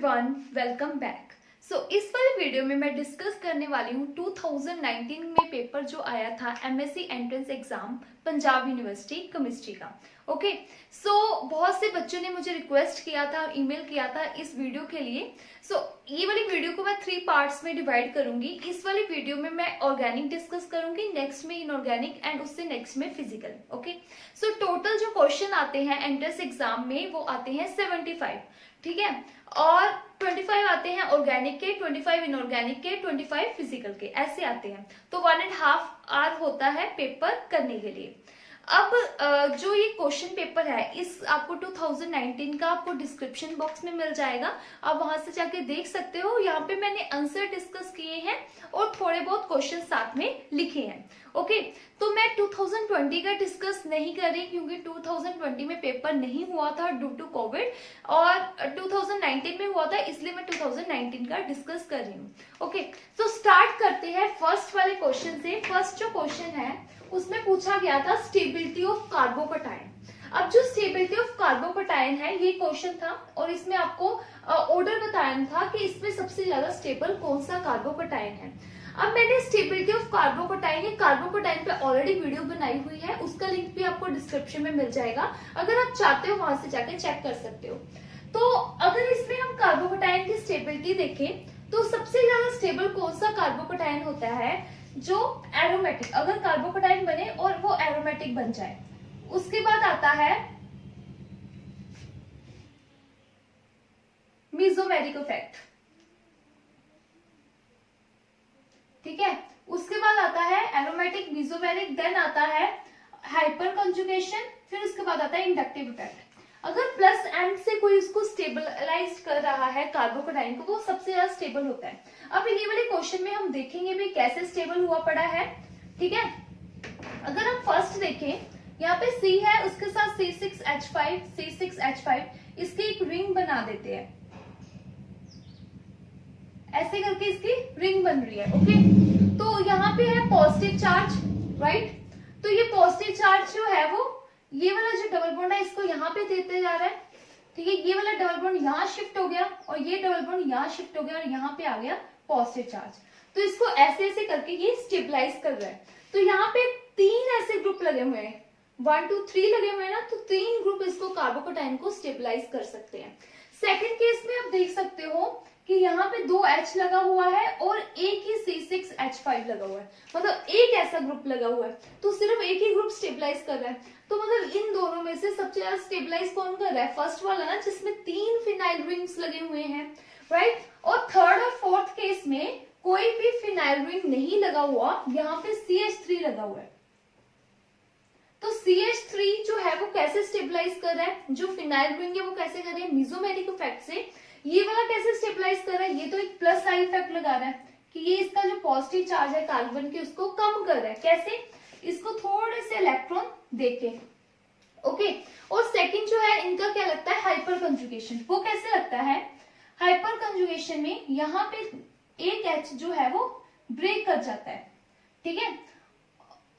Everyone, welcome back. इस वाले video में मैं डिस्कस करने वाली हूँ 2019 में पेपर जो आया था MSc entrance exam Punjab university chemistry का। ओके, बहुत से बच्चों ने मुझे रिक्वेस्ट किया था, ईमेल किया था इस वीडियो के लिए। ये वाली वीडियो को मैं 3 पार्ट्स में डिवाइड करूंगी। इस वाली वीडियो में मैं ऑर्गेनिक डिस्कस करूंगी, नेक्स्ट में इनऑर्गेनिक एंड उससे नेक्स्ट में फिजिकल। ओके, टोटल जो क्वेश्चन आते हैं एंट्रेंस एग्जाम में वो आते हैं 75, ठीक है, और 25 आते हैं ऑर्गेनिक के, 25 इनऑर्गेनिक के, 25 फिजिकल के, ऐसे आते हैं। तो 1.5 आवर होता है पेपर करने के लिए। अब जो ये क्वेश्चन पेपर है इस आपको 2019 का आपको डिस्क्रिप्शन बॉक्स में मिल जाएगा, आप वहां से जाके देख सकते हो। यहाँ पे मैंने आंसर डिस्कस किए हैं और थोड़े बहुत क्वेश्चन साथ में लिखे हैं। ओके, तो मैं 2020 का डिस्कस नहीं कर रही क्योंकि 2020 में पेपर नहीं हुआ था ड्यू टू कोविड, और 2019 में हुआ था, इसलिए मैं 2019 का डिस्कस कर रही हूँ। ओके, तो स्टार्ट करते हैं फर्स्ट वाले क्वेश्चन से। फर्स्ट जो क्वेश्चन है उसमें पूछा गया था स्टेबिलिटी ऑफ कार्बोकटायन। अब जो स्टेबिलिटी ऑफ कार्बोकटायन है ये क्वेश्चन था, और इसमें आपको ऑर्डर बताया था कि इसमें सबसे ज्यादा स्टेबल कौन सा कार्बोकटायन है। अब मैंने स्टेबिलिटी ऑफ कार्बोकटायन पे ऑलरेडी वीडियो बनाई हुई है, उसका लिंक भी आपको डिस्क्रिप्शन में मिल जाएगा, अगर आप चाहते हो वहां से जाके चेक कर सकते हो। तो अगर इसमें हम कार्बोकटायन की स्टेबिलिटी देखें तो सबसे ज्यादा स्टेबल कौन सा कार्बोकटायन होता है, जो एरोमेटिक, अगर कार्बोकटायन बने और वो एरोमेटिक बन जाए। उसके बाद आता है मीसोमेरिक इफेक्ट, ठीक है। उसके बाद आता है एरोमेटिक, मीसोमेरिक, देन आता है हाइपर कंजुगेशन, फिर उसके बाद आता है इंडक्टिव इफेक्ट। अगर प्लस एंड से कोई उसको स्टेबलाइज कर रहा है कार्बोकटायन को, वो सबसे ज्यादा स्टेबल होता है। अब ये वाले क्वेश्चन में हम देखेंगे भी कैसे स्टेबल हुआ पड़ा है, ठीक है। अगर हम फर्स्ट देखें, यहाँ पे C है, उसके साथ C6H5 इसकी एक रिंग बना देते हैं, ऐसे करके इसकी रिंग बन रही है। ओके, तो यहाँ पे है पॉजिटिव चार्ज, राइट। तो ये पॉजिटिव चार्ज जो है वो ये वाला जो डबल बॉन्ड है इसको यहाँ पे देते जा रहा है, ठीक है। ये वाला डबल बॉन्ड यहाँ शिफ्ट हो गया और ये डबल बॉन्ड यहाँ शिफ्ट हो गया और यहाँ पे आ गया पॉजिटिव चार्ज। तो इसको ऐसे ऐसे करके ये स्टेबलाइज कर रहा है। तो यहाँ पे 3 ऐसे ग्रुप लगे हुए हैं, 1 2 3 लगे हुए हैं ना, तो 3 ग्रुप इसको कार्बोकटायन को स्टेबलाइज कर सकते हैं। सेकेंड केस में आप देख सकते हो कि यहाँ पे 2 H लगा हुआ है और एक ही C6H5 लगा हुआ है, मतलब एक ऐसा ग्रुप लगा हुआ है, तो सिर्फ एक ही ग्रुप स्टेबलाइज कर रहा है। तो मतलब इन दोनों में से सबसे ज्यादा स्टेबलाइज कौन कर रहा है, फर्स्ट वाला ना, जिसमें 3 फिनाइल रिंग्स लगे हुए हैं, राइट। और थर्ड और फोर्थ केस में कोई भी फिनाइल रिंग नहीं लगा हुआ, यहाँ पे CH3 लगा हुआ है। तो CH3 जो है वो कैसे स्टेबलाइज कर रहा है, जो फिनाइल रिंग है वो कैसे कर रहे हैं, मीसोमेरिक इफेक्ट से। ये वाला कैसे स्टेबलाइज कर रहा है, ये तो एक प्लस आई इफेक्ट लगा रहा है कि ये इसका जो पॉजिटिव चार्ज है कार्बन के उसको कम कर रहा है। कैसे, इसको थोड़े से इलेक्ट्रॉन देके। ओके, और सेकंड जो है इनका क्या लगता है, हाइपर कंजुगेशन। वो कैसे लगता है, हाइपर कंजुगेशन में यहाँ पे एक H जो है वो ब्रेक कर जाता है, ठीक है,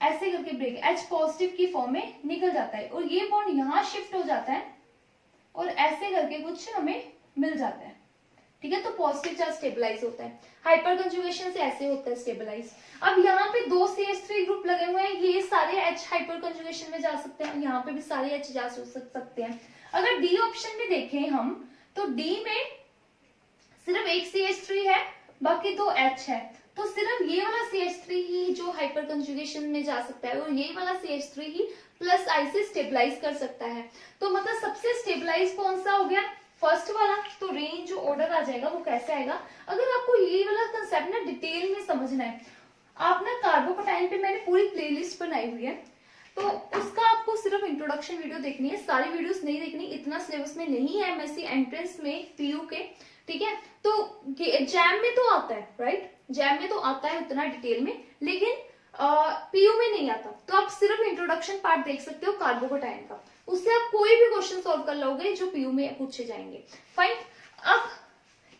ऐसे करके ब्रेक, H पॉजिटिव की फॉर्म में निकल जाता है और ये बॉन्ड यहाँ शिफ्ट हो जाता है और ऐसे करके कुछ हमें मिल जाता है, ठीक है। तो पॉजिटिव चार्ज स्टेबलाइज होता है, हाइपर कंजुगेशन से ऐसे होता है स्टेबलाइज। अब यहाँ पे 2 CH3 ग्रुप लगे हुए हैं, ये सारे H हाइपर कंजुगेशन में जा सकते हैं, यहाँ पे भी सारे H जा सकते हैं। अगर डी ऑप्शन में देखें हम, तो डी में सिर्फ एक CH3 है, बाकी 2 H है, तो सिर्फ ये वाला CH3 ही जो हाइपर कंजुगेशन में जा सकता है और ये वाला CH3 ही प्लस आई से स्टेबलाइज कर सकता है। तो मतलब सबसे स्टेबलाइज कौन सा हो गया, फर्स्ट वाला। तो रेंज जो ऑर्डर आ जाएगा वो कैसे आएगा, अगर आपको ये वाला कंसेप्ट ना डिटेल में समझना है, आप ना कार्बोकटायन पे मैंने पूरी प्लेलिस्ट बनाई हुई है, तो उसका आपको सिर्फ इंट्रोडक्शन वीडियो देखनी है, सारी वीडियोस नहीं देखनी, इतना सिलेबस में नहीं है एमएससी एंट्रेंस में पीयू के, ठीक है। तो जैम में तो आता है, राइट, जैम में तो आता है उतना डिटेल में, लेकिन पीयू में नहीं आता। तो आप सिर्फ इंट्रोडक्शन पार्ट देख सकते हो कार्बोकटायन का, उससे आप कोई भी क्वेश्चन सॉल्व कर लोगे जो पीयू में पूछे जाएंगे। फाइन, अब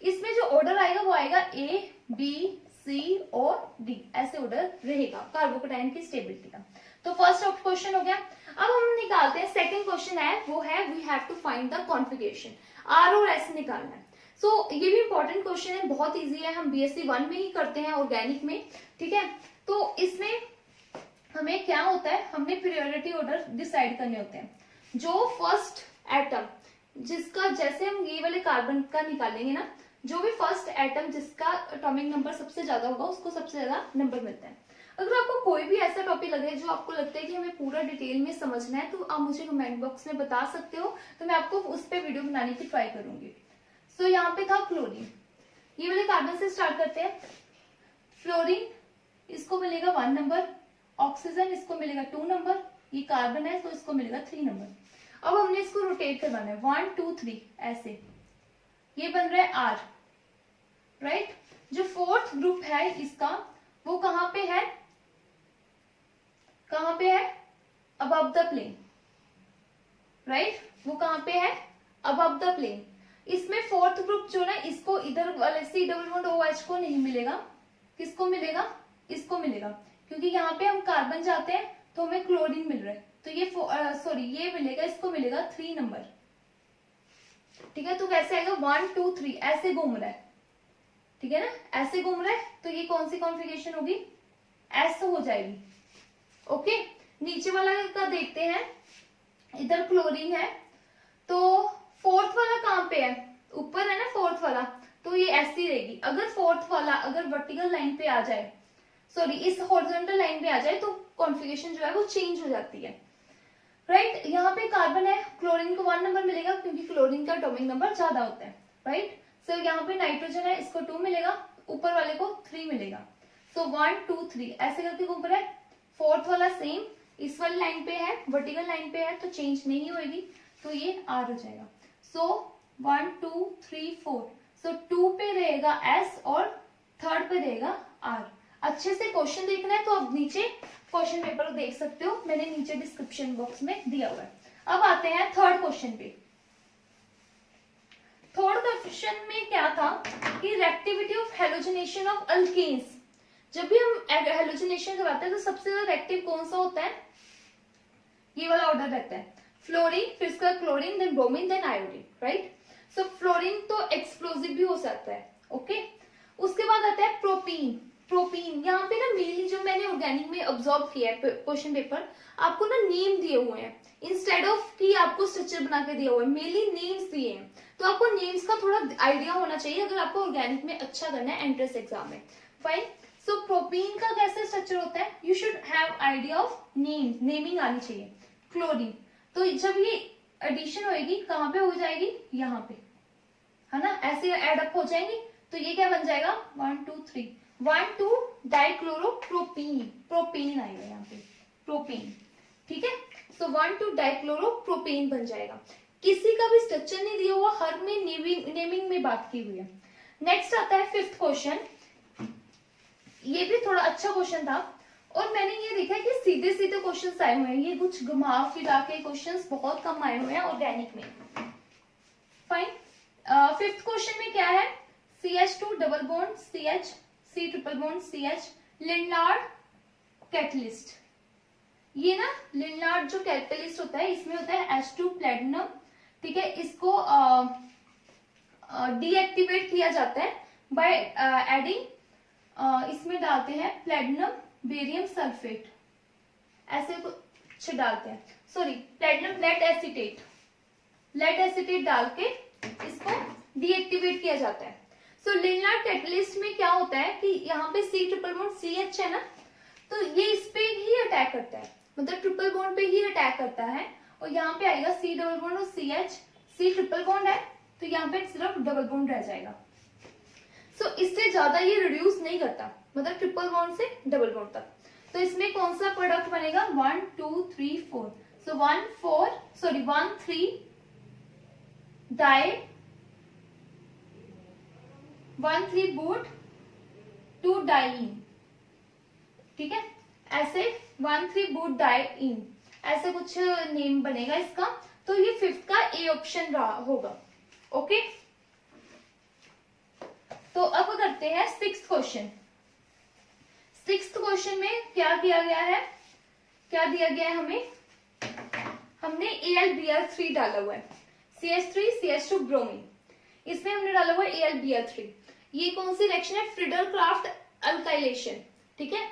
इसमें जो ऑर्डर आएगा वो आएगा A B C और D, ऐसे ऑर्डर रहेगा कार्बोकटायन की स्टेबिलिटी का। तो फर्स्ट क्वेश्चन हो गया। अब हम निकालते हैं सेकंड क्वेश्चन है, वो है we have to find the configuration, R और S निकालना है। सो ये भी इंपॉर्टेंट क्वेश्चन है, बहुत इजी है, हम BSc 1 में ही करते हैं ऑर्गेनिक में, ठीक है। तो इसमें हमें क्या होता है, हमने पीरियोडिक ऑर्डर डिसाइड करने होते हैं। जो फर्स्ट एटम जिसका, जैसे हम ये वाले कार्बन का निकालेंगे ना, जो भी फर्स्ट एटम जिसका एटॉमिक नंबर सबसे ज्यादा होगा उसको सबसे ज्यादा नंबर मिलता है। अगर आपको कोई भी ऐसा टॉपिक लगे जो आपको लगता है कि हमें पूरा डिटेल में समझना है, तो आप मुझे कमेंट बॉक्स में बता सकते हो, तो मैं आपको उस पर वीडियो बनाने की ट्राई करूंगी। सो यहाँ पे था क्लोरीन, ये वाले कार्बन से स्टार्ट करते हैं। फ्लोरीन, इसको मिलेगा 1 नंबर, ऑक्सीजन इसको मिलेगा 2 नंबर, ये कार्बन है तो इसको मिलेगा 3 नंबर। अब हमने इसको रोटेट करवाना है 1 2 3 ऐसे, ये बन रहा है आर, राइट। जो फोर्थ ग्रुप है इसका वो कहां पे है, कहां पे है, अबव द प्लेन, राइट। वो कहां पे है, अबव द प्लेन। इसमें फोर्थ ग्रुप जो ना, इसको इधर वाले C डबल बॉन्ड OH को नहीं मिलेगा, किसको मिलेगा, इसको मिलेगा, क्योंकि यहाँ पे हम कार्बन जाते हैं तो हमें क्लोरीन मिल रहा है, तो ये ये मिलेगा, इसको मिलेगा 3 नंबर, ठीक है। तो कैसे आएगा 1 2 3 ऐसे घूम रहा है, ठीक है ना, ऐसे घूम रहा है, तो ये कौन सी कॉन्फ़िगरेशन होगी, S हो जाएगी, ओके। नीचे वाला का देखते हैं, इधर क्लोरीन है, तो फोर्थ वाला कहां पे है, ऊपर है ना फोर्थ वाला, तो ये ऐसी रहेगी। अगर फोर्थ वाला अगर वर्टिकल लाइन पे आ जाए, सॉरी इस हॉरिजॉन्टल लाइन पे आ जाए, तो कॉन्फ़िगरेशन जो है वो चेंज हो जाती है, राइट। यहाँ पे कार्बन है, क्लोरीन को 1 नंबर मिलेगा क्योंकि क्लोरीन का एटॉमिक नंबर ज्यादा होता है, राइट। सो यहाँ पे नाइट्रोजन है, इसको 2 मिलेगा, ऊपर वाले को 3 मिलेगा। सो 1 2 3 ऐसे करके ऊपर है। फोर्थ वाला सेम इस वाली लाइन पे है, वर्टिकल लाइन पे है, तो चेंज नहीं होगी, तो ये R हो जाएगा। सो 1 2 3 4, सो 2 पे रहेगा S और थर्ड पे रहेगा R। अच्छे से क्वेश्चन देखना है तो आप नीचे क्वेश्चन पेपर देख सकते हो, मैंने नीचे डिस्क्रिप्शन बॉक्स में दिया हुआ है। अब आते हैं थर्ड क्वेश्चन पे। थर्ड क्वेश्चन में क्या था कि reactivity of halogenation of alkanes. जब भी हम हैलोजिनेशन करवाते हैं तो सबसे ज्यादा रिएक्टिव कौन सा होता है, ये वाला ऑर्डर रहता है, फ्लोरीन, फिर उसका chlorine, then bromine, then iodine, right. So fluorine तो एक्सप्लोजिव भी हो सकता है, ओके। उसके बाद आता है प्रोपीन। प्रोपीन यहाँ पे ना मेनली जो मैंने ऑर्गेनिक में ऑब्जर्व किया है क्वेश्चन पेपर, आपको ना नेम दिए हुए हैं इंस्टेड ऑफ कि आपको स्ट्रक्चर बना के दिया हुआ है, मेनली नेम्स दिए हैं, तो आपको नेम्स का थोड़ा आइडिया होना चाहिए अगर आपको ऑर्गेनिक में अच्छा करना है एंट्रेंस एग्जाम में, फाइन। सो प्रोपीन का कैसे स्ट्रक्चर होता है, you should have idea of name, naming आनी चाहिए। क्लोरीन, तो जब ये एडिशन होगी कहाँ पे हो जाएगी, यहाँ पे, है ना, ऐसे एडअप हो जाएंगी, तो ये क्या बन जाएगा 1 2 3 1 2 डाइक्लोरोप्रोपीन, प्रोपीन आएगा यहाँ पे, प्रोपीन, ठीक है। सो 1 2 डाइक्लोरोप्रोपीन बन जाएगा। किसी का भी स्ट्रक्चर नहीं दिया हुआ, हर में नेमिंग में बात की हुई है। नेक्स्ट आता है फिफ्थ क्वेश्चन, ये भी थोड़ा अच्छा क्वेश्चन था और मैंने ये देखा है कि सीधे सीधे क्वेश्चंस आए हुए हैं, ये कुछ घुमा फिरा के क्वेश्चंस बहुत कम आए हुए हैं ऑर्गेनिक में, फाइन। फिफ्थ क्वेश्चन में क्या है, CH2 double bond CH, C triple bond CH, लिन्नार्ड कैटलिस्ट। ये ना लिन्नार्ड जो कैटलिस्ट होता है इसमें होता है H2 प्लेटिनम, ठीक है। इसको डीएक्टिवेट किया जाता है बाय एडिंग, इसमें डालते हैं प्लेटिनम बेरियम सल्फेट, ऐसे कुछ डालते हैं, sorry platinum lead acetate, lead acetate डाल के इसको डीएक्टिवेट किया जाता है। सो लिन्नार्ड कैटलिस्ट में क्या होता है कि यहाँ पे C ट्रिपल बॉन्ड CH है ना, तो ये इस पे ही अटैक करता है, मतलब ट्रिपल बॉन्ड पे ही अटैक करता है, और यहाँ पे आएगा C डबल बॉन्ड और CH, C ट्रिपल बॉन्ड है तो यहाँ पे सिर्फ डबल बॉन्ड रह जाएगा। सो इससे ज्यादा ये रिड्यूस नहीं करता, मतलब ट्रिपल बॉन्ड से डबल बॉन्ड तक। तो इसमें कौन सा प्रोडक्ट बनेगा 1 2 3 4, सो 1 3 डाई 1 3 बूट 2 डाइइन, ठीक है, ऐसे 1 3 बूट डाइइन, ऐसे कुछ नेम बनेगा इसका। तो ये फिफ्थ का ए ऑप्शन रहा होगा, ओके। तो अब करते हैं सिक्स्थ क्वेश्चन। सिक्स्थ क्वेश्चन में क्या किया गया है, क्या दिया गया है हमें, हमने AlBr3 डाला हुआ है, CH3 CH2 ब्रोमीन। इसमें हमने डाला हुआ AlBr3। ये कौन सी रिएक्शन है? फ्रीडल क्राफ्ट अल्काइलेशन, ठीक है।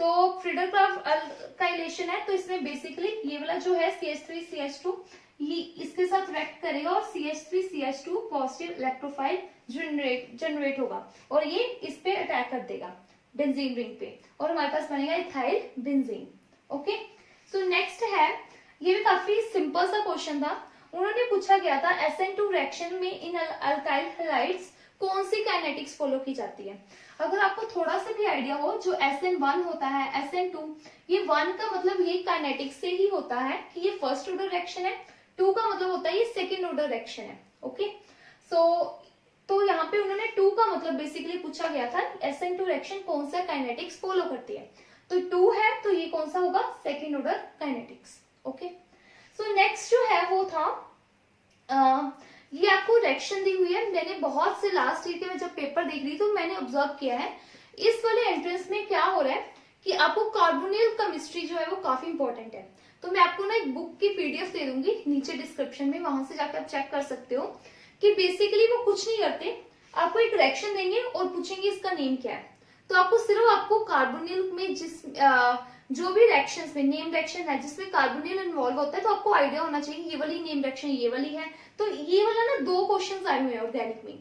तो फ्रीडल क्राफ्ट अल्काइलेशन है, तो इसमें बेसिकली ये वाला जो है CH3CH2 ये इसके साथ रिएक्ट करेगा और CH3CH2 पॉजिटिव इलेक्ट्रोफाइल जनरेट होगा और ये इस पे अटैक कर देगा बेंजीन रिंग पे और हमारे पास बनेगा ethyl benzene. Okay, so next है, ये भी काफी सिंपल सा क्वेश्चन था। उन्होंने पूछा गया था SN2 रिएक्शन में इन अल्काइल हैलाइड्स कौन सी काइनेटिक्स फॉलो की जाती है। अगर आपको थोड़ा सा भी आइडिया हो, जो SN1 होता है, SN2, ये 1 का मतलब ये काइनेटिक्स से ही होता है कि ये फर्स्ट ऑर्डर रिएक्शन है, 2 का मतलब होता है ये सेकेंड ऑर्डर रिएक्शन है। ओके, सो तो यहाँ पे उन्होंने 2 का मतलब बेसिकली पूछा गया था SN2 रिएक्शन कौन सा काइनेटिक्स फॉलो करती है, तो 2 है, तो ये कौन सा होगा? Second order kinetics. Okay, so next जो है वो था ये आपको रिएक्शन दी हुई है। मैंने बहुत से लास्ट ईयर के मैं जब पेपर देख रही तो मैंने ऑब्जर्व किया है इस वाले एंट्रेंस में क्या हो रहा है कि आपको कार्बोनिल केमिस्ट्री जो है वो काफी इंपॉर्टेंट है। तो मैं आपको ना एक बुक की PDF दे दूंगी नीचे डिस्क्रिप्शन में, वहां से जाकर आप चेक कर सकते हो कि बेसिकली वो कुछ नहीं करते, आपको एक रिएक्शन देंगे और पूछेंगे इसका नेम क्या है। तो आपको सिर्फ आपको कार्बोनिल में जो भी रिएक्शंस में नेम रिएक्शन है जिसमें कार्बोनिल इन्वॉल्व होता है, तो आपको आइडिया होना चाहिए ये वाली नेम रिएक्शन ये वाली है। तो ये वाला ना 2 क्वेश्चंस आए हुए हैं ऑर्गेनिक में।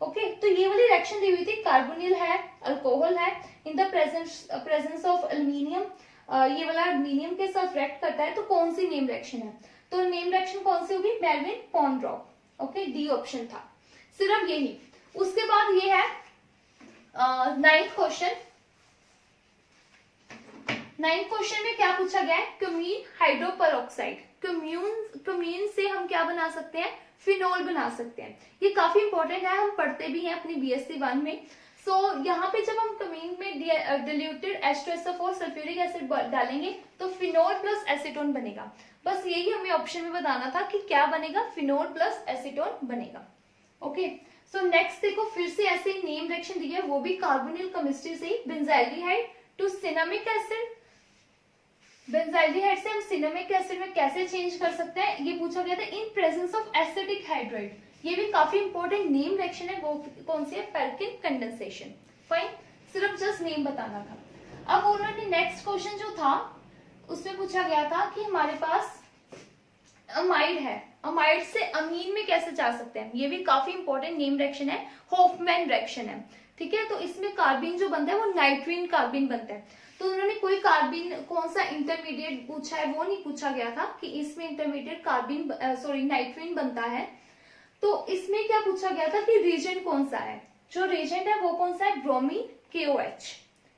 ओके, तो ये वाली रिएक्शन दी हुई थी, कार्बोनिल है, अल्कोहल है, in the presence of aluminium, ये वाला एल्यूमिनियम के साथ रिएक्ट करता है, तो कौन सी नेम रिएक्शन है? तो नेम रिएक्शन कौन सी होगी? मेल्विन पॉन्ड्रॉप। ओके, डी ऑप्शन था सिर्फ यही। उसके बाद ये है 9th क्वेश्चन। 9th क्वेश्चन में क्या पूछा गया है? Cumene hydroperoxide. क्यूमीन से हम क्या बना सकते हैं? फिनोल बना सकते हैं। ये काफी इंपॉर्टेंट है, हम पढ़ते भी हैं अपनी BSc 1 में। सो यहाँ पे जब हम क्यूमीन में डिल्यूटेड H2SO4 सल्फ्यूरिक एसिड डालेंगे तो फिनोल प्लस एसीटोन बनेगा। बस यही हमें ऑप्शन में बताना था कि क्या बनेगा, फिनोल प्लस एसीटोन बनेगा। ओके, सो नेक्स्ट देखो, फिर से ऐसे ही नेम रिएक्शन दी है, वो भी कार्बोनिल केमिस्ट्री से ही, बेंजाइलडिहाइड टू सिनेमिक एसिड। बेंजाइलडिहाइड से हम सिनेमिक एसिड में कैसे चेंज कर सकते हैं, ये पूछा गया था in presence of acidic hydride. ये भी काफी इंपॉर्टेंट नेम रिएक्शन है, वो कौन सी है? पेल्किन कंडेंसेशन। फाइन, सिर्फ जस्ट नेम बताना था। अब उन्होंने नेक्स्ट क्वेश्चन जो था उसमें पूछा गया था कि हमारे पास अमाइड है, अमाइड से अमीन में कैसे जा सकते हैं। ये भी काफी इंपॉर्टेंट नेम रिएक्शन है, होफमैन रिएक्शन है, ठीक है। तो इसमें कार्बिन जो बनता है वो नाइट्रीन कार्बिन बनता है। तो उन्होंने कोई कार्बिन कौन सा इंटरमीडिएट पूछा है, वो नहीं पूछा गया था कि इसमें इंटरमीडिएट कार्बिन नाइट्रीन बनता है। तो इसमें क्या पूछा गया था कि रिएजेंट कौन सा है। जो रिएजेंट है वो कौन सा है? ब्रोमीन KOH,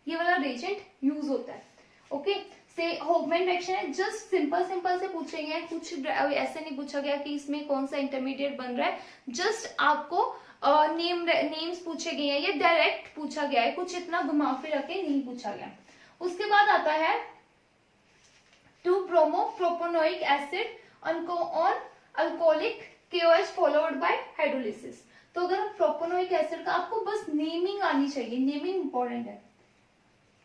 ये वाला रिएजेंट यूज होता है। ओके, से होफमैन रिएक्शन है, जस्ट सिंपल से पूछे गए, कुछ ऐसे नहीं पूछा गया कि इसमें कौन सा इंटरमीडिएट बन रहा है, जस्ट आपको नेम्स पूछे गए हैं, ये डायरेक्ट पूछा गया है, कुछ इतना घुमा फिरा के नहीं पूछा गया। उसके बाद आता है 2-ब्रोमो propanoic acid on alcoholic KOH followed by hydrolysis. तो अगर हम प्रोपोनोइक एसिड का, आपको बस नेमिंग आनी चाहिए, नेमिंग इंपॉर्टेंट है।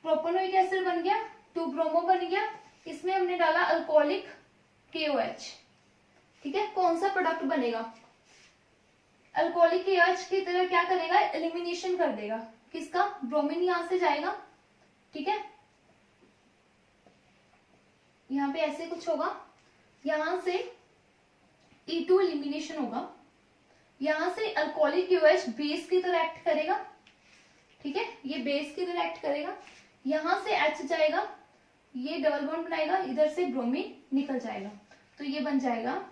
प्रोपोनोइक एसिड बन गया, 2-ब्रोमो बन गया, इसमें हमने डाला अल्कोहलिक KOH, ठीक है। कौन सा प्रोडक्ट बनेगा? अल्कोहलिक KOH की तरह क्या करेगा? एलिमिनेशन कर देगा, किसका? ब्रोमीन यहां से जाएगा, ठीक है। यहाँ पे ऐसे कुछ होगा, यहां से E2 एलिमिनेशन होगा, यहां से अल्कोहलिक KOH बेस की तरह एक्ट करेगा, ठीक है, ये बेस की तरह एक्ट करेगा, यहां से H जाएगा, ये डबल बॉन्ड बनाएगा, इधर से ब्रोमीन निकल जाएगा, तो ये बन जाएगा,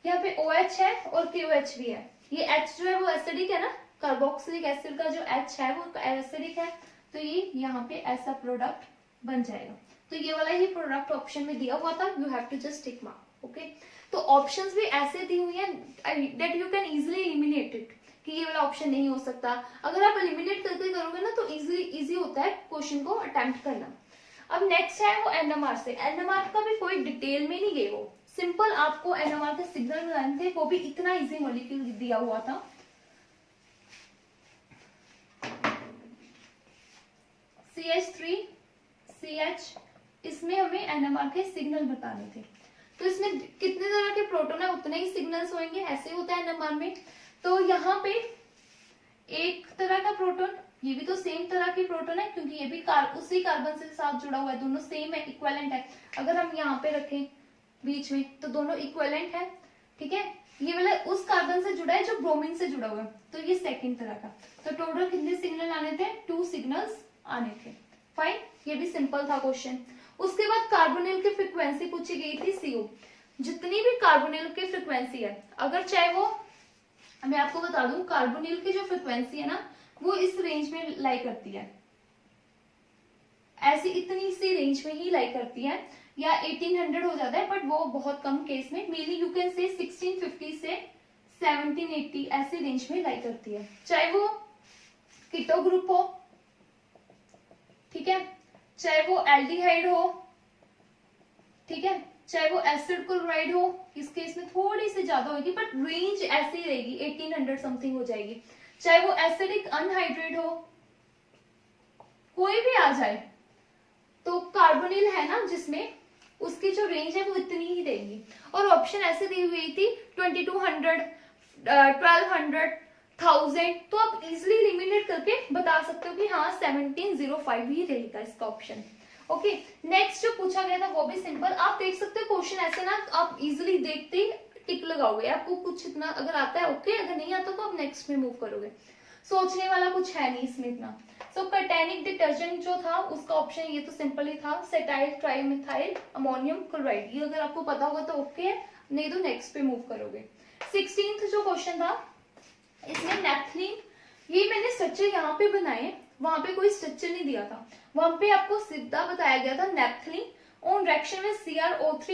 यहाँ पे OH है और KOH भी है। ये H जो है वो एसिडिक है ना, कार्बोक्सिलिक एसिड का जो H है वो एसिडिक है, तो ये यहाँ पे ऐसा प्रोडक्ट बन जाएगा। तो ये वाला ही प्रोडक्ट ऑप्शन में दिया हुआ था, you have to just tick mark. Okay, तो ऑप्शंस भी ऐसे दी हुई है that you can easily eliminate it, कि ये वाला ऑप्शन नहीं हो सकता। अगर आप एलिमिनेट करके करोगे ना तो इजी होता है क्वेश्चन को अटेम्प्ट करना। अब नेक्स्ट है वो NMR से। NMR का भी कोई डिटेल में नहीं गए, वो सिंपल आपको NMR के सिग्नल बनाने थे, वो भी इतना इजी मॉलिक्यूल दिया हुआ था। CH3CH, इसमें हमें NMR के सिग्नल बताने थे। तो इसमें कितने तरह के प्रोटॉन है उतने ही सिग्नल्स होंगे, ऐसे होता है नंबर में। तो यहाँ पे एक तरह का प्रोटॉन, ये भी तो सेम तरह की प्रोटॉन है क्योंकि ये भी उसी कार्बन से साथ जुड़ा हुआ है, दोनों सेम है, इक्विवेलेंट है। अगर हम यहाँ पे रखें बीच में तो दोनों इक्विवेलेंट है, ठीक है। ये वाला उस कार्बन से जुड़ा है जो ब्रोमीन से जुड़ा हुआ है, तो ये सेकंड तरह का। तो टोटल कितने सिग्नल आने थे, 2 सिग्नल्स आने थे। फाइन, ये भी सिंपल था क्वेश्चन। उसके बाद कार्बोनिल की फ्रीक्वेंसी पूछी गई थी, CO। जितनी भी कार्बोनिल की फ्रीक्वेंसी है, अगर चाहे वो, मैं आपको बता दूं, कार्बोनिल की जो फ्रीक्वेंसी है ना वो इस रेंज में लाई करती है, ऐसी इतनी सी रेंज में ही लाई करती है, या 1800 हो जाता है, बट वो बहुत कम केस में, मेनली यू कैन से 1650 से 1780 ऐसी रेंज में लाई करती है। चाहे वो कीटो ग्रुप हो, ठीक है, चाहे वो एल्डिहाइड हो, ठीक है, चाहे वो एसिड क्लोराइड हो, इस केस में थोड़ी सी ज्यादा होगी बट रेंज ऐसी रहेगी, 1800 समथिंग हो जाएगी। चाहे वो एसिडिक अनहाइड्रेट हो, कोई भी आ जाए, तो कार्बोनिल है ना जिसमें, उसकी जो रेंज है वो इतनी ही रहेगी। और ऑप्शन ऐसे दी हुई थी 2200, 1200, 1000, तो आप इजिली एलिमिनेट करके बता सकते हो कि हाँ 1705 ही रहेगा इसका ऑप्शन। ओके, नेक्स्ट जो पूछा गया था वो भी सिंपल, आप देख सकते हो क्वेश्चन ऐसे ना, आप इजिली देखते ही टिक लगाओगे, आपको कुछ इतना अगर आता है ओके, अगर नहीं आता तो आप नेक्स्ट में मूव करोगे, सोचने वाला कुछ है नहीं इसमें इतना। सो कर्टेनिक डिटर्जेंट जो था उसका ऑप्शन ये तो सिंपल ही था, सेटाइल ट्राइमिथाइल अमोनियम क्लोराइड, ये अगर आपको पता होगा तो ओके है, नहीं तो नेक्स्ट पे मूव करोगे। 16th जो क्वेश्चन था, इसमें नेफ्थलीन, ये मैंने स्ट्रक्चर यहाँ पे बनाए, वहां पे कोई स्ट्रक्चर नहीं दिया था, वहां पे आपको सीधा बताया गया था नेफ्थलीन ऑन रिएक्शन में CrO3,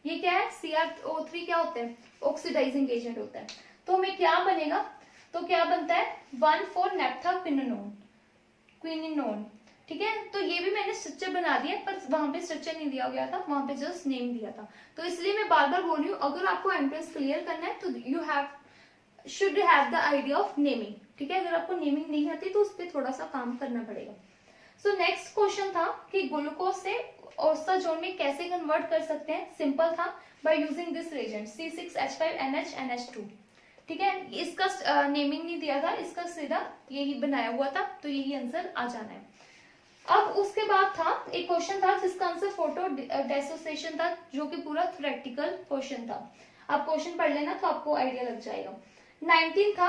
ये क्या है, CrO3 क्या होता है, ऑक्सीडाइजिंग एजेंट होता है। तो हमें क्या बनेगा, तो क्या बनता है 1,4-नेफ्थाक्विनोन, क्विनिनोन, ठीक है। तो ये भी मैंने स्ट्रक्चर बना दिया, पर वहां पे स्ट्रक्चर नहीं दिया गया था, वहां पे जस्ट नेम दिया था। तो इसलिए मैं बार बार बोल रही हूँ, अगर आपको एंट्रेंस क्लियर करना है तो you should have the idea of naming, ठीक है। अगर आपको नेमिंग नहीं आती तो उस पर थोड़ा सा काम करना पड़ेगा। सो नेक्स्ट क्वेश्चन था कि ग्लूकोज से ओस्टाजोन में कैसे कन्वर्ट कर सकते हैं, सिंपल था, by using this reagent C6H5NH NH2, ठीक है। इसका नेमिंग नहीं दिया था, इसका सीधा यही बनाया हुआ था, तो यही आंसर आ जाना है। अब उसके बाद था एक क्वेश्चन था जिसका आंसर फोटो डिसोसिएशन था, जो कि पूरा थ्योरेटिकल क्वेश्चन था, आप क्वेश्चन पढ़ लेना तो आपको आइडिया लग जाएगा। 19 था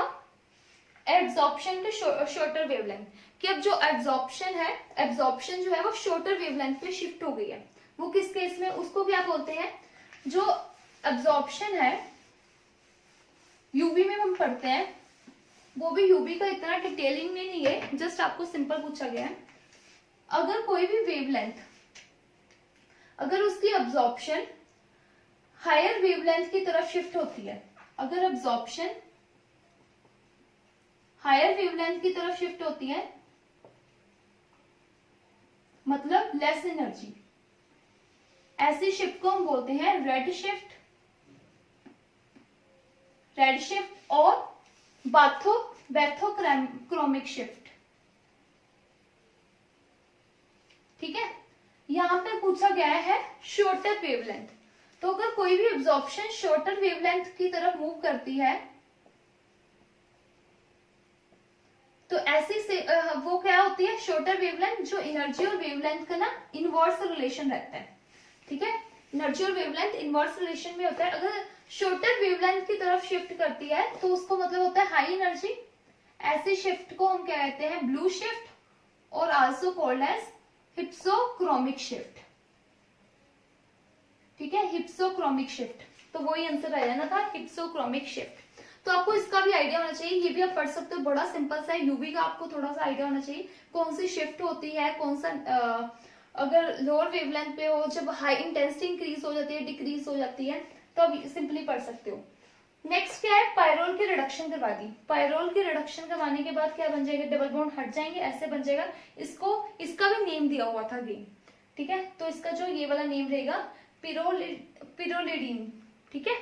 एब्जॉर्प्शन के शॉर्टर वेवलेंथ, कि अब जो एब्जॉर्प्शन है, एब्जॉर्प्शन जो है वो शॉर्टर वेवलेंथ पे शिफ्ट हो गई है, वो किस केस में, उसको क्या बोलते हैं, जो एब्जॉर्प्शन है यूवी में हम पढ़ते हैं, वो भी यूवी का इतना डिटेलिंग में नहीं है, जस्ट आपको सिंपल पूछा गया है, अगर कोई भी वेवलेंथ, अगर उसकी एब्जॉर्प्शन हायर वेवलेंथ की तरफ शिफ्ट होती है, अगर एब्जॉर्प्शन हायर वेवलेंथ की तरफ शिफ्ट होती है, मतलब लेस एनर्जी, ऐसी शिफ्ट को हम बोलते हैं रेड शिफ्ट, और बैथोक्रोमिक शिफ्ट, ठीक है। यहां पे पूछा गया है शॉर्टर वेवलेंथ, तो अगर कोई भी एब्जॉर्प्शन शॉर्टर वेवलेंथ की तरफ मूव करती है तो ऐसी से वो क्या होती है, शॉर्टर वेवलेंथ, जो एनर्जी और वेवलेंथ का ना इनवर्स रिलेशन रहता है, ठीक है। एनर्जी और वेवलेंथ इनवर्स रिलेशन में होता है, अगर शॉर्टर वेवलेंथ की तरफ शिफ्ट करती है तो उसको मतलब होता है हाई एनर्जी, ऐसी शिफ्ट को हम क्या कहते हैं, ब्लू शिफ्ट, और also called as hypsochromic shift, ठीक है, हिप्सोक्रोमिक शिफ्ट। तो वही आंसर आ जाना था, हिप्सोक्रोमिक शिफ्ट। तो आपको इसका भी आइडिया होना चाहिए, ये भी आप पढ़ सकते हो, बड़ा सिंपल सा है। यूवी का आपको थोड़ा सा आइडिया होना चाहिए, कौन सी शिफ्ट होती है, कौन सा अगर लोअर वेवलेंथ पे हो, जब हाई इंटेंसिटी इंक्रीज हो जाती है, डिक्रीज हो जाती है, तो आप सिंपली पढ़ सकते हो। नेक्स्ट क्या है, पायरोल की रिडक्शन करवा दी। पायरोल की रिडक्शन करवाने के बाद क्या बन जाएगा, डबल बॉन्ड हट जाएंगे, ऐसे बन जाएगा। इसका भी नेम दिया हुआ था अगेन, ठीक है। तो इसका जो ये वाला नेम रहेगा पिरोलिडीन, ठीक है।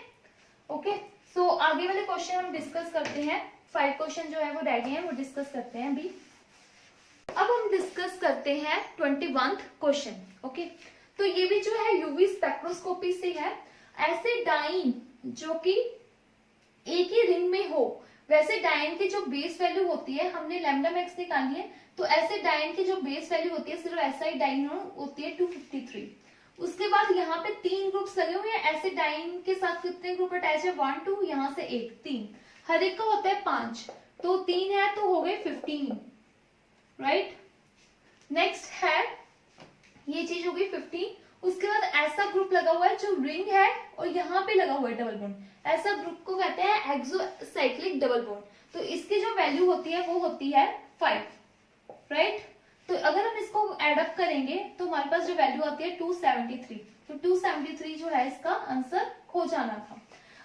ओके, सो आगे वाले क्वेश्चन हम डिस्कस करते हैं। 5 क्वेश्चन जो है वो रेडी है, वो डिस्कस करते हैं अभी। अब हम डिस्कस करते हैं 21th क्वेश्चन। ओके, तो ये भी जो है यूवी स्पेक्ट्रोस्कोपी से है। ऐसे डाइन जो कि एक ही रिंग में हो, वैसे डाइन की जो बेस वैल्यू होती है, हमने लैम्डा मैक्स निकाली है, तो ऐसे डाइन की जो बेस वैल्यू होती है सिर्फ ऐसा ही डाइन होती है 253। उसके बाद यहाँ पे 3 ग्रुप्स लगे हुए हैं, ऐसे डाइन के साथ कितने ग्रुप अटैच है, 1 2, यहाँ से 1 3, हर एक का होता है 5, तो 3 है तो हो गए 15, राइट। नेक्स्ट है ये चीज हो गई 15। उसके बाद ऐसा ग्रुप लगा हुआ है जो रिंग है और यहाँ पे लगा हुआ है डबल बॉन्ड, ऐसा ग्रुप को कहते हैं एक्सोसाइक्लिक डबल बॉन्ड। तो इसकी जो वैल्यू होती है वो होती है 5, राइट। तो अगर हम इसको एडअप करेंगे तो हमारे पास जो वैल्यू आती है 273, तो 273 जो है इसका आंसर हो जाना था।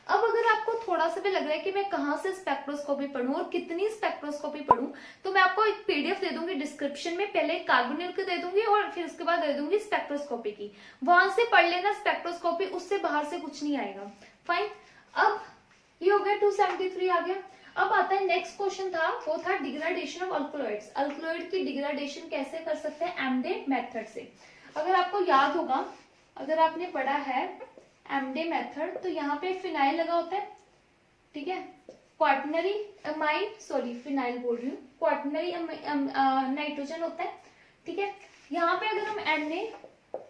अब अगर आपको थोड़ा सा भी लग रहा है कि मैं कहाँ से स्पेक्ट्रोस्कोपी पढूं और कितनी स्पेक्ट्रोस्कोपी पढूं, तो मैं आपको एक पीडीएफ दे दूंगी डिस्क्रिप्शन में, पहले कार्बोनिल की दे दूंगी और फिर उसके बाद दे दूंगी स्पेक्ट्रोस्कोपी की, वहां से पढ़ लेना स्पेक्ट्रोस्कोपी, उससे बाहर से कुछ नहीं आएगा। फाइन, अब ये हो गया 273 आ गया। अब आता है नेक्स्ट क्वेश्चन था, वो था डिग्रेडेशन ऑफ अल्कलॉइड्स। अल्कलॉइड की डिग्रेडेशन कैसे कर सकते हैं, एमडे मेथड से। अगर आपको याद होगा, अगर आपने पढ़ा है एमडे मेथड, तो यहाँ पे फिनाइल लगा होता है, ठीक है, क्वार्टनरी अमाइन, सॉरी फिनाइल बोल रही हूँ, क्वार्टनरी नाइट्रोजन होता है, ठीक है। यहाँ पे अगर हम Na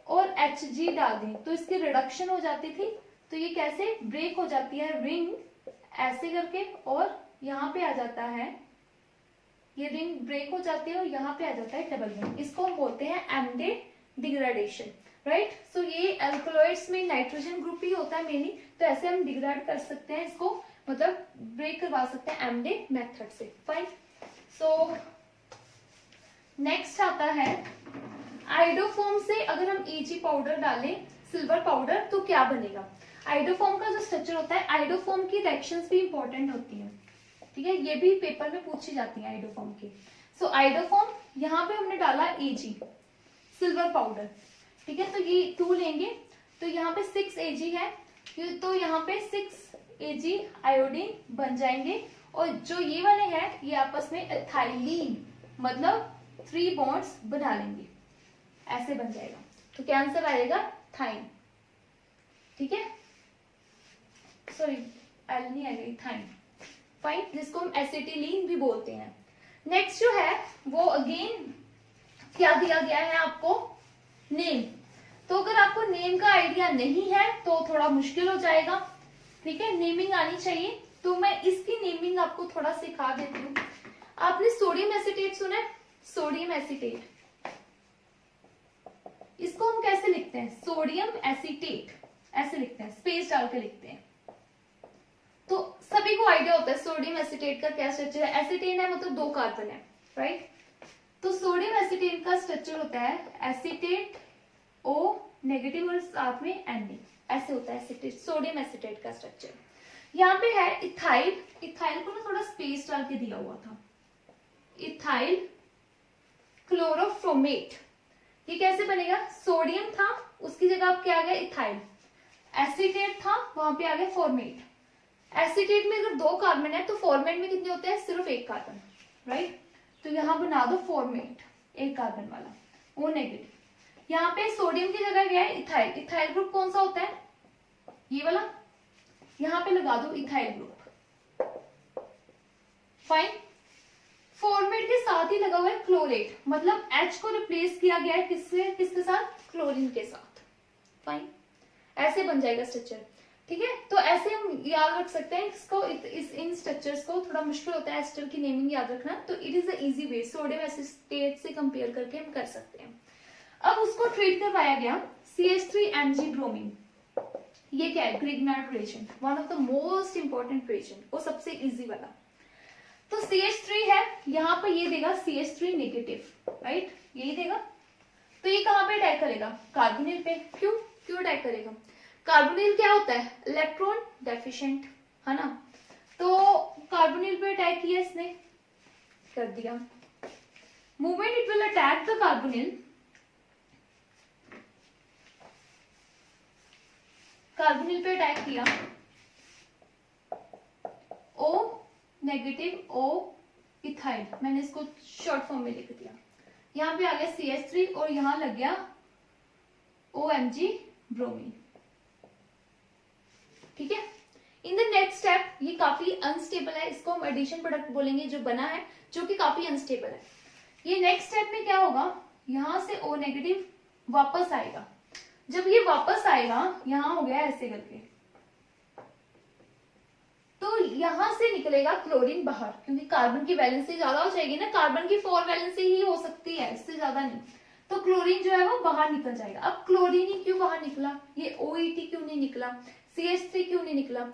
और Hg डाल दें तो इसकी रिडक्शन हो जाती थी, तो ये कैसे ब्रेक हो जाती है रिंग ऐसे करके, और यहाँ पे आ जाता है, ये रिंग ब्रेक हो जाती है और यहाँ पे आ जाता है डबल बॉन्ड, इसको हम बोलते हैं एमडे डिग्रेडेशन, राइट। सो ये अल्कलॉइड्स में नाइट्रोजन ग्रुप ही होता है मेनली, तो ऐसे हम डिग्रेड कर सकते हैं इसको, मतलब ब्रेक करवा सकते हैं एमडे मेथड से। फाइन, सो नेक्स्ट आता है आइडोफोम से अगर हम Ag पाउडर डालें, सिल्वर पाउडर, तो क्या बनेगा। आइडोफोम का जो स्ट्रक्चर होता है, आइडोफोम की रिएक्शंस भी इंपॉर्टेंट होती है, ठीक है, ये भी पेपर में पूछी जाती है आइडोफोम की। सो आइडोफोम, यहाँ पे हमने डाला Ag सिल्वर पाउडर, ठीक है, तो ये 2 लेंगे, तो यहाँ पे 6 Ag है, तो यहाँ पे 6 Ag आयोडीन बन जाएंगे, और जो ये वाले हैं ये आपस में एथाइलीन मतलब 3 बॉन्ड्स बना लेंगे, ऐसे बन जाएगा, तो क्या आंसर आएगा, थाइन, ठीक है, सॉरी एल नहीं आएगी, थाइन। फाइन, जिसको हम एसिटिलीन भी बोलते हैं। नेक्स्ट जो है वो अगेन क्या दिया गया है आपको, नेम। तो अगर आपको नेम का आइडिया नहीं है तो थोड़ा मुश्किल हो जाएगा, ठीक है, नेमिंग आनी चाहिए, तो मैं इसकी नेमिंग आपको थोड़ा सिखा देती हूँ। आपने सोडियम एसीटेट सुना है, सोडियम एसीटेट, इसको हम कैसे लिखते हैं, सोडियम एसीटेट ऐसे लिखते हैं, स्पेस डाल के लिखते हैं, तो सभी को आइडिया होता है सोडियम एसीटेट का क्या स्ट्रक्चर है, एसीटेन है मतलब 2 कार्बन है, राइट। तो सोडियम एसीटेट का स्ट्रक्चर होता है एसीटेट O नेगेटिव और साथ में Na, ऐसे होता है एसीटेट, सोडियम एसीटेट का स्ट्रक्चर। यहाँ पे है इथाइल, इथाइल को ना थोड़ा स्पेस डाल के दिया हुआ था, इथाइल क्लोरोफोर्मेट, ये कैसे बनेगा, सोडियम था उसकी जगह अब क्या आ गया, इथाइल, एसीटेट था वहां पे आ गया फॉर्मेट। एसीटेट में अगर 2 कार्बन है तो फॉर्मेट में कितने होते हैं, सिर्फ 1 कार्बन, राइट, तो यहाँ बना दो फॉर्मेट 1 कार्बन वाला, O नेगेटिव। यहाँ पे सोडियम की जगह गया है इथाइल, इथाइल ग्रुप कौन सा होता है, ये वाला, यहाँ पे लगा दो इथाइल ग्रुप। फाइन, फॉर्मेट के साथ ही लगा हुआ है क्लोरेट, मतलब H को रिप्लेस किया गया है किससे, किसके साथ, क्लोरीन के साथ। फाइन, ऐसे बन जाएगा स्ट्रक्चर, ठीक है। तो ऐसे हम याद रख सकते हैं इसको, इन स्ट्रक्चर्स को, थोड़ा मुश्किल होता है एस्टर की नेमिंग याद रखना, तो it is the easy way, sodium acetate से कंपेयर करके हम कर सकते हैं। अब उसको ट्रीट करवाया गया CH3Mg ब्रोमीन, ये क्या है, Grignard reaction, one of the most important reaction, वो सबसे इजी वाला। तो CH3 है, यहाँ पर ये देगा CH3 नेगेटिव, राइट, यही देगा, तो ये कहाँ पे अटैक करेगा, कार्बोनिल पे, क्यों अटैक करेगा, कार्बोनिल क्या होता है, इलेक्ट्रॉन डेफिशिएंट, है ना, तो कार्बोनिल पे अटैक किया इसने, कर दिया, movement it will attack the carbonyl, carbonyl पे अटैक किया, O नेगेटिव O इथाइल, मैंने इसको शॉर्ट फॉर्म में लिख दिया, यहाँ पे आ गया CH3 और यहाँ लग गया OMg ब्रोमीन, ठीक है। इन द नेक्स्ट स्टेप, ये काफी अनस्टेबल है, इसको हम एडिशन प्रोडक्ट बोलेंगे जो बना है, जो कि काफी अनस्टेबल है। ये नेक्स्ट स्टेप में क्या होगा, यहां से O नेगेटिव वापस आएगा। जब ये वापस आएगा, यहां हो गया ऐसे करके, तो यहां से निकलेगा क्लोरीन बाहर, क्योंकि कार्बन की वैलेंसी ज्यादा हो जाएगी ना, कार्बन की 4 वैलेंसी ही हो सकती है, इससे ज्यादा नहीं। तो क्लोरीन जो है वो बाहर निकल जाएगा। अब क्लोरीन ही क्यों बाहर निकला, ये OET क्यों नहीं निकला, CH3 क्यों नहीं निकला?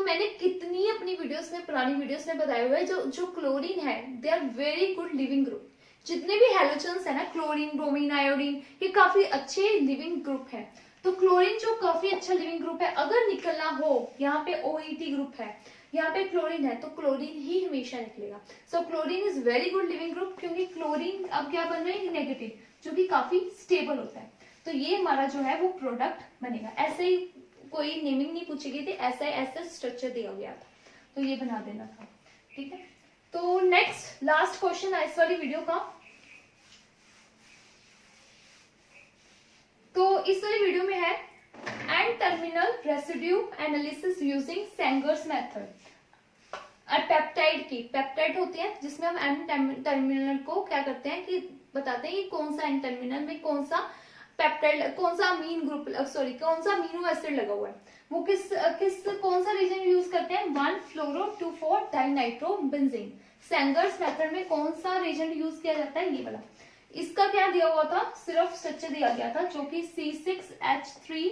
मैंने कितनी अपनी वीडियोस में, पुरानी वीडियोस में बताया हुआ है, जो क्लोरीन है they are very good living group. जितने भी हेलोजन्स है ना, क्लोरीन, ब्रोमीन, आयोडीन, ये काफी अच्छे लिविंग ग्रुप है। तो क्लोरीन जो काफी अच्छा लिविंग ग्रुप है, अगर निकलना हो, यहाँ पे OET ग्रुप है, यहाँ पे क्लोरीन है, तो क्लोरीन ही हमेशा निकलेगा। Chlorine is very good living group, क्योंकि क्लोरीन अब क्या बन रहा है, नेगेटिव, जो कि काफी स्टेबल होता है। तो ये हमारा जो है वो प्रोडक्ट बनेगा। ऐसे ही कोई नेमिंग नहीं पूछी गई थी, ऐसा स्ट्रक्चर दिया गया था, तो ये बना देना था, ठीक है। तो नेक्स्ट लास्ट क्वेश्चन है इस वाली वीडियो का। तो इस वाली वीडियो में है end terminal residue analysis using Sanger's method. Peptide की, पेप्टाइड होती है जिसमें हम एंड टर्मिनल को क्या करते हैं कि बताते हैं कि कौन सा एंड टर्मिनल में कौन सा पेप्टाइड, कौन सा अमीन ग्रुप, सॉरी कौन सा अमीनो एसिड लगा हुआ है, वो किस कौन सा रीजन यूज करते हैं, 1-fluoro-2,4 डाइनाइट्रोबेंजीन। सेंगर्स मेथड में कौन सा रीजन यूज किया जाता है, ये वाला। इसका क्या दिया हुआ था, सिर्फ स्ट्रक्चर दिया गया था, जो कि C6H3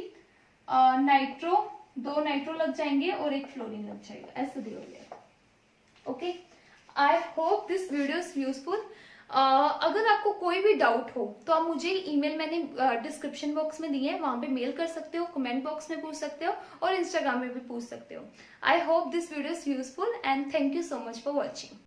नाइट्रो, 2 नाइट्रो लग जाएंगे और 1 फ्लोरीन लग जाएगा, ऐसे दिया गया। Okay, I hope this video is useful. अगर आपको कोई भी डाउट हो तो आप मुझे ईमेल मैंने डिस्क्रिप्शन बॉक्स में दिए है, वहां पे मेल कर सकते हो, कमेंट बॉक्स में पूछ सकते हो और इंस्टाग्राम में भी पूछ सकते हो। I hope this video is useful and thank you so much for watching.